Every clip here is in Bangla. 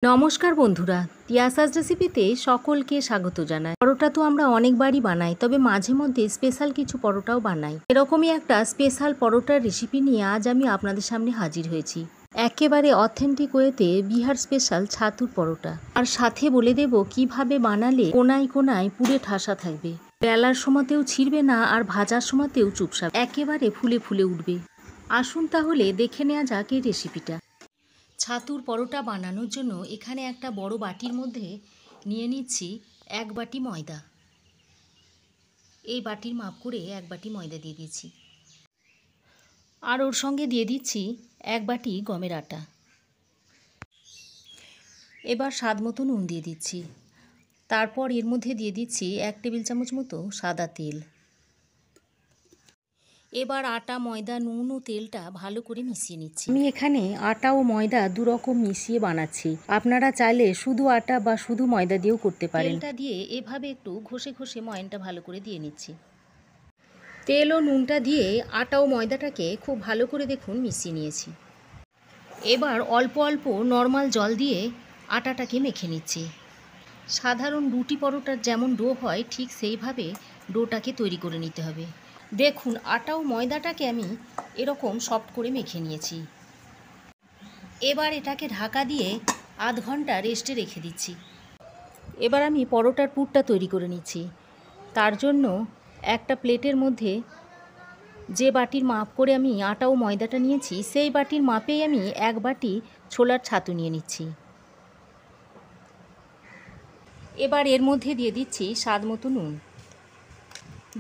নমস্কার বন্ধুরা, তিয়াসাস রেসিপিতে সকলকে স্বাগত জানাই। পরোটা তো আমরা অনেকবারই বানাই, তবে মাঝে মধ্যে স্পেশাল কিছু পরোটাও বানাই। এরকমই একটা স্পেশাল পরোটার রেসিপি নিয়ে আজ আমি আপনাদের সামনে হাজির হয়েছি। একেবারে অথেন্টিক ওয়েতে বিহার স্পেশাল ছাতুর পরোটা। আর সাথে বলে দেব কিভাবে বানালে কোনায় কোনায় পুড়ে ঠাসা থাকবে, বেলার সময়তেও ছিঁড়বে না আর ভাজার সময়তেও চুপসাবে, একেবারে ফুলে ফুলে উঠবে। আসুন তাহলে দেখে নেওয়া যাক এই রেসিপিটা। ছাতুর পরোটা বানানোর জন্য এখানে একটা বড় বাটির মধ্যে নিয়ে নিচ্ছি 1 বাটি ময়দা। এই বাটির মাপ করে 1 বাটি ময়দা দিয়ে দিচ্ছি। আর ওর সঙ্গে দিয়ে দিচ্ছি 1 বাটি গমের আটা। এবার স্বাদ মতো নুন দিয়ে দিচ্ছি। তারপর এর মধ্যে দিয়ে দিচ্ছি 1 টেবিল চামচ মতো সাদা তেল। এবার আটা, ময়দা, নুন ও তেলটা ভালো করে মিশিয়ে নিচ্ছি। আমি এখানে আটা ও ময়দা দুরকম মিশিয়ে বানাচ্ছি। আপনারা চাইলে শুধু আটা বা শুধু ময়দা দিয়েও করতে পারেন। তেলটা দিয়ে এভাবে একটু ঘষে ঘষে ময়নটা ভালো করে দিয়ে নিচ্ছি। তেল ও নুনটা দিয়ে আটা ও ময়দাটাকে খুব ভালো করে দেখুন মিশিয়ে নিয়েছি। এবার অল্প অল্প নর্মাল জল দিয়ে আটাটাকে মেখে নিচ্ছি। সাধারণ রুটি পরোটার যেমন ডো হয় ঠিক সেইভাবে ডোটাকে তৈরি করে নিতে হবে। দেখুন আটা ও ময়দাটাকে আমি এরকম সফট করে মেখে নিয়েছি। এবার এটাকে ঢাকা দিয়ে আধ ঘন্টা রেস্টে রেখে দিচ্ছি। এবার আমি পরোটার পুরটা তৈরি করে নিচ্ছি। তার জন্য একটা প্লেটের মধ্যে যে বাটির মাপ করে আমি আটা ও ময়দাটা নিয়েছি সেই বাটির মাপেই আমি 1 বাটি ছোলার ছাতু নিয়ে নিচ্ছি। এবার এর মধ্যে দিয়ে দিচ্ছি স্বাদ মতো নুন,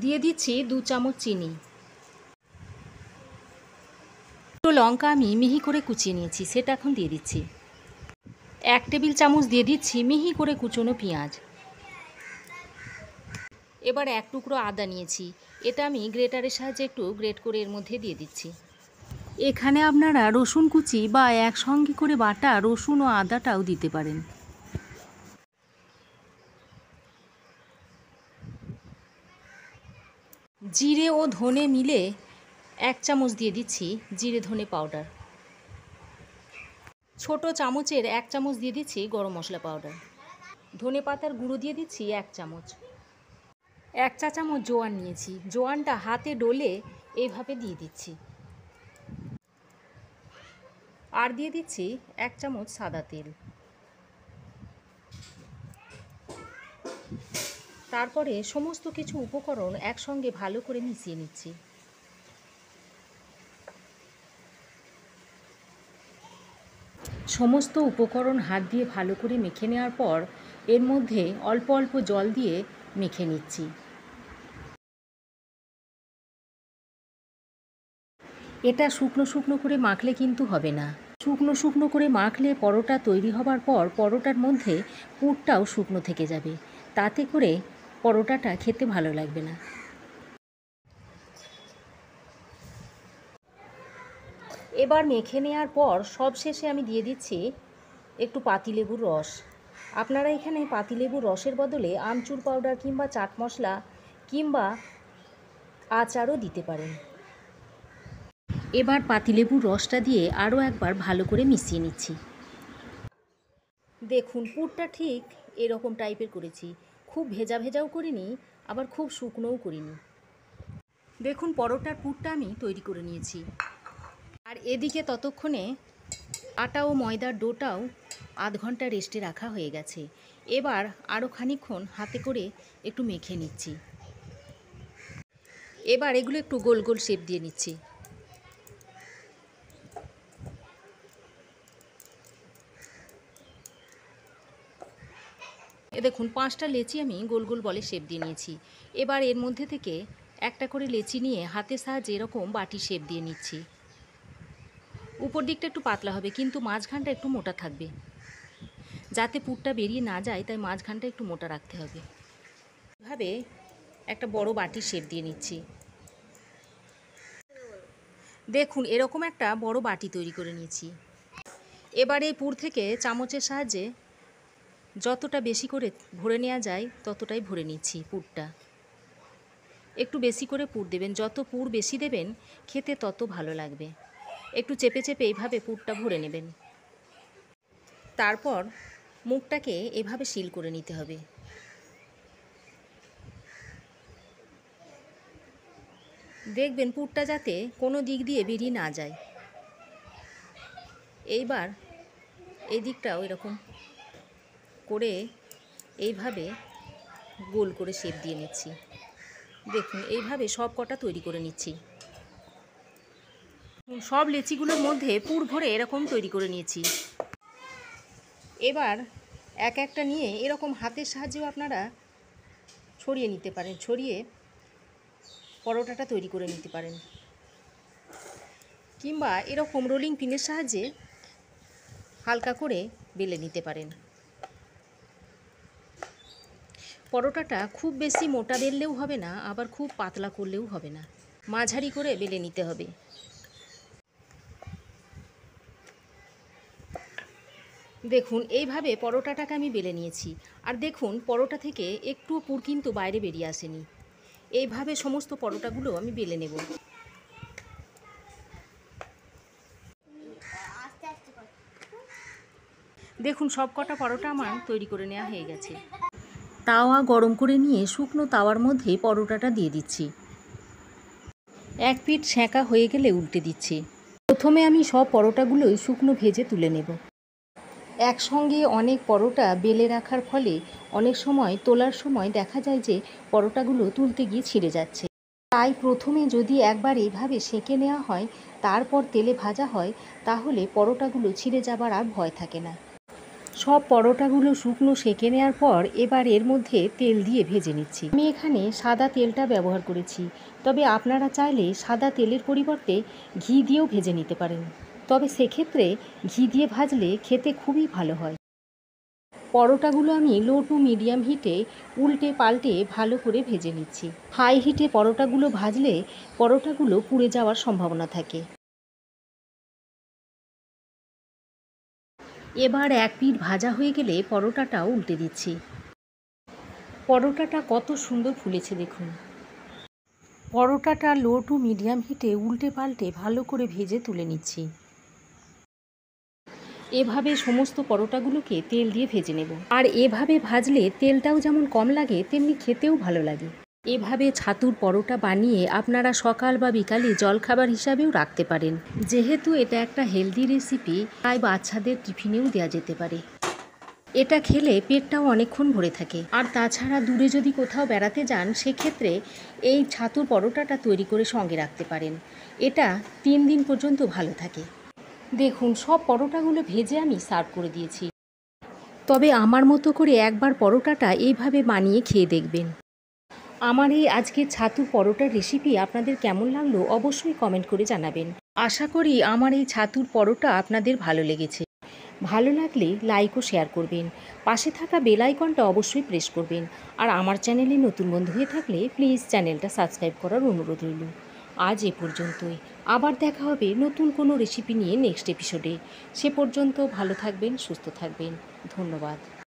দিয়ে দিচ্ছি 2 চামচ চিনি। দুটো লঙ্কা আমি মিহি করে কুচিয়ে নিয়েছি, সেটা এখন দিয়ে দিচ্ছি। 1 টেবিল চামচ দিয়ে দিচ্ছি মিহি করে কুচোনো পেঁয়াজ। এবার 1 টুকরো আদা নিয়েছি, এটা আমি গ্রেটারের সাহায্যে একটু গ্রেট করে এর মধ্যে দিয়ে দিচ্ছি। এখানে আপনারা রসুন কুচি বা একসঙ্গে করে বাটা রসুন ও আদাটাও দিতে পারেন। জিরে ও ধনে মিলে 1 চামচ দিয়ে দিচ্ছি জিরে ধনে পাউডার। ছোট চামচের 1 চামচ দিয়ে দিচ্ছি গরম মশলা পাউডার। ধনে পাতার গুঁড়ো দিয়ে দিচ্ছি 1 চামচ। 1 চা চামচ জোয়ান নিয়েছি, জোয়ানটা হাতে ডলে এইভাবে দিয়ে দিচ্ছি। আর দিয়ে দিচ্ছি 1 চামচ সাদা তেল। তারপরে সমস্ত কিছু উপকরণ একসঙ্গে ভালো করে মিশিয়ে নিচ্ছি। সমস্ত উপকরণ হাত দিয়ে ভালো করে মেখে নেওয়ার পর এর মধ্যে অল্প অল্প জল দিয়ে মেখে নিচ্ছি। এটা শুকনো শুকনো করে মাখলে কিন্তু হবে না। শুকনো শুকনো করে মাখলে পরোটা তৈরি হবার পর পরোটার মধ্যে পুরটাও শুকনো থেকে যাবে, তাতে করে পরোটাটা খেতে ভালো লাগবে না। এবার মেখে নেওয়ার পর সবশেষে আমি দিয়ে দিচ্ছি একটু পাতিলেবুর রস। আপনারা এখানে পাতিলেবুর রসের বদলে আমচুর পাউডার কিংবা চাট মশলা কিংবা আচারও দিতে পারেন। এবার পাতিলেবুর রসটা দিয়ে আরও একবার ভালো করে মিশিয়ে নিচ্ছি। দেখুন পুরটা ঠিক এরকম টাইপের করেছি, খুব ভেজা ভেজাও করিনি আবার খুব শুকনোও করিনি। দেখুন পরোটার পুরটা আমি তৈরি করে নিয়েছি। আর এদিকে ততক্ষণে আটা ও ময়দার ডোটাও আধ ঘন্টা রেস্টে রাখা হয়ে গেছে। এবার আরও খানিকক্ষণ হাতে করে একটু মেখে নিচ্ছি। এবার এগুলো একটু গোল গোল শেপ দিয়ে নিচ্ছি। দেখুন 5টা লেচি আমি গোল গোল বলে শেপ দিয়ে নিয়েছি। এবার এর মধ্যে থেকে একটা করে লেচি নিয়ে হাতের সাহায্যে এরকম বাটি শেপ দিয়ে নিচ্ছি। উপর দিকটা একটু পাতলা হবে কিন্তু মাঝখানটা একটু মোটা থাকবে, যাতে পুরটা বেরিয়ে না যায়, তাই মাঝখানটা একটু মোটা রাখতে হবে। এভাবে একটা বড় বাটি শেপ দিয়ে নিচ্ছি। দেখুন এরকম একটা বড় বাটি তৈরি করে নিয়েছি। এবার এই পুর থেকে চামচের সাহায্যে যতটা বেশি করে ভরে নেওয়া যায় ততটাই ভরে নিচ্ছি পুরটা। একটু বেশি করে পুর দেবেন, যত পুর বেশি দেবেন খেতে তত ভালো লাগবে। একটু চেপে চেপে এইভাবে পুরটা ভরে নেবেন। তারপর মুখটাকে এভাবে সিল করে নিতে হবে। দেখবেন পুরটা যাতে কোনো দিক দিয়ে বেরিয়ে না যায়। এইবার এই দিকটাও এরকম করে এইভাবে গোল করে শেপ দিয়ে নিচ্ছি। দেখুন এইভাবে সব কটা তৈরি করে নিচ্ছি। সব লেচিগুলোর মধ্যে পুর ভরে এরকম তৈরি করে নিয়েছি। এবার এক একটা নিয়ে এরকম হাতের সাহায্যেও আপনারা ছড়িয়ে নিতে পারেন, ছড়িয়ে পরোটাটা তৈরি করে নিতে পারেন, কিংবা এরকম রোলিং পিনের সাহায্যে হালকা করে বেলে নিতে পারেন। পরোটাটা খুব বেশি মোটা বেললেও হবে না, আবার খুব পাতলা করলেও হবে না, মাঝারি করে বেলে নিতে হবে। দেখুন এইভাবে পরোটাটাকে আমি বেলে নিয়েছি। আর দেখুন পরোটা থেকে একটুও পুর কিন্তু বাইরে বেরিয়ে আসেনি। এইভাবে সমস্ত পরোটাগুলো আমি বেলে নেব। দেখুন সব কটা পরোটা আমার তৈরি করে নেওয়া হয়ে গেছে। তাওয়া গরম করে নিয়ে শুকনো তাওয়ার মধ্যে পরোটাটা দিয়ে দিচ্ছি। এক পিঠ সেঁকা হয়ে গেলে উল্টে দিচ্ছি। প্রথমে আমি সব পরোটাগুলোই শুকনো ভেজে তুলে নেব। একসঙ্গে অনেক পরোটা বেলে রাখার ফলে অনেক সময় তোলার সময় দেখা যায় যে পরোটাগুলো তুলতে গিয়ে ছিঁড়ে যাচ্ছে। তাই প্রথমে যদি একবার এইভাবে সেঁকে নেওয়া হয়, তারপর তেলে ভাজা হয়, তাহলে পরোটাগুলো ছিঁড়ে যাবার আর ভয় থাকে না। সব পরোটাগুলো শুকনো সেঁকে নেওয়ার পর এবার এর মধ্যে তেল দিয়ে ভেজে নিচ্ছি। আমি এখানে সাদা তেলটা ব্যবহার করেছি, তবে আপনারা চাইলে সাদা তেলের পরিবর্তে ঘি দিয়েও ভেজে নিতে পারেন। তবে সেক্ষেত্রে ঘি দিয়ে ভাজলে খেতে খুবই ভালো হয়। পরোটাগুলো আমি লো টু মিডিয়াম হিটে উল্টে পাল্টে ভালো করে ভেজে নিচ্ছি। হাই হিটে পরোটাগুলো ভাজলে পরোটাগুলো পুড়ে যাওয়ার সম্ভাবনা থাকে। এবার এক পিঠ ভাজা হয়ে গেলে পরোটাটাও উল্টে দিচ্ছি। পরোটাটা কত সুন্দর ফুলেছে দেখুন। পরোটাটা লো টু মিডিয়াম হিটে উল্টে পাল্টে ভালো করে ভেজে তুলে নিচ্ছি। এভাবে সমস্ত পরোটাগুলোকে তেল দিয়ে ভেজে নেব। আর এভাবে ভাজলে তেলটাও যেমন কম লাগে, তেমনি খেতেও ভালো লাগে। এভাবে ছাতুর পরোটা বানিয়ে আপনারা সকাল বা বিকালে জলখাবার হিসাবেও রাখতে পারেন। যেহেতু এটা একটা হেলদি রেসিপি, তাই বাচ্চাদের টিফিনেও দেওয়া যেতে পারে। এটা খেলে পেটটাও অনেকক্ষণ ভরে থাকে। আর তাছাড়া দূরে যদি কোথাও বেড়াতে যান, সেক্ষেত্রে এই ছাতুর পরোটাটা তৈরি করে সঙ্গে রাখতে পারেন। এটা 3 দিন পর্যন্ত ভালো থাকে। দেখুন সব পরোটাগুলো ভেজে আমি সার্ভ করে দিয়েছি। তবে আমার মতো করে একবার পরোটাটা এইভাবে বানিয়ে খেয়ে দেখবেন। আমার এই আজকের ছাতুর পরোটার রেসিপি আপনাদের কেমন লাগলো অবশ্যই কমেন্ট করে জানাবেন। আশা করি আমার এই ছাতুর পরোটা আপনাদের ভালো লেগেছে। ভালো লাগলে লাইক ও শেয়ার করবেন। পাশে থাকা বেল আইকনটা অবশ্যই প্রেস করবেন। আর আমার চ্যানেলে নতুন বন্ধু হয়ে থাকলে প্লিজ চ্যানেলটা সাবস্ক্রাইব করার অনুরোধ রইল। আজ এ পর্যন্তই। আবার দেখা হবে নতুন কোনো রেসিপি নিয়ে নেক্সট এপিসোডে। সে পর্যন্ত ভালো থাকবেন, সুস্থ থাকবেন। ধন্যবাদ।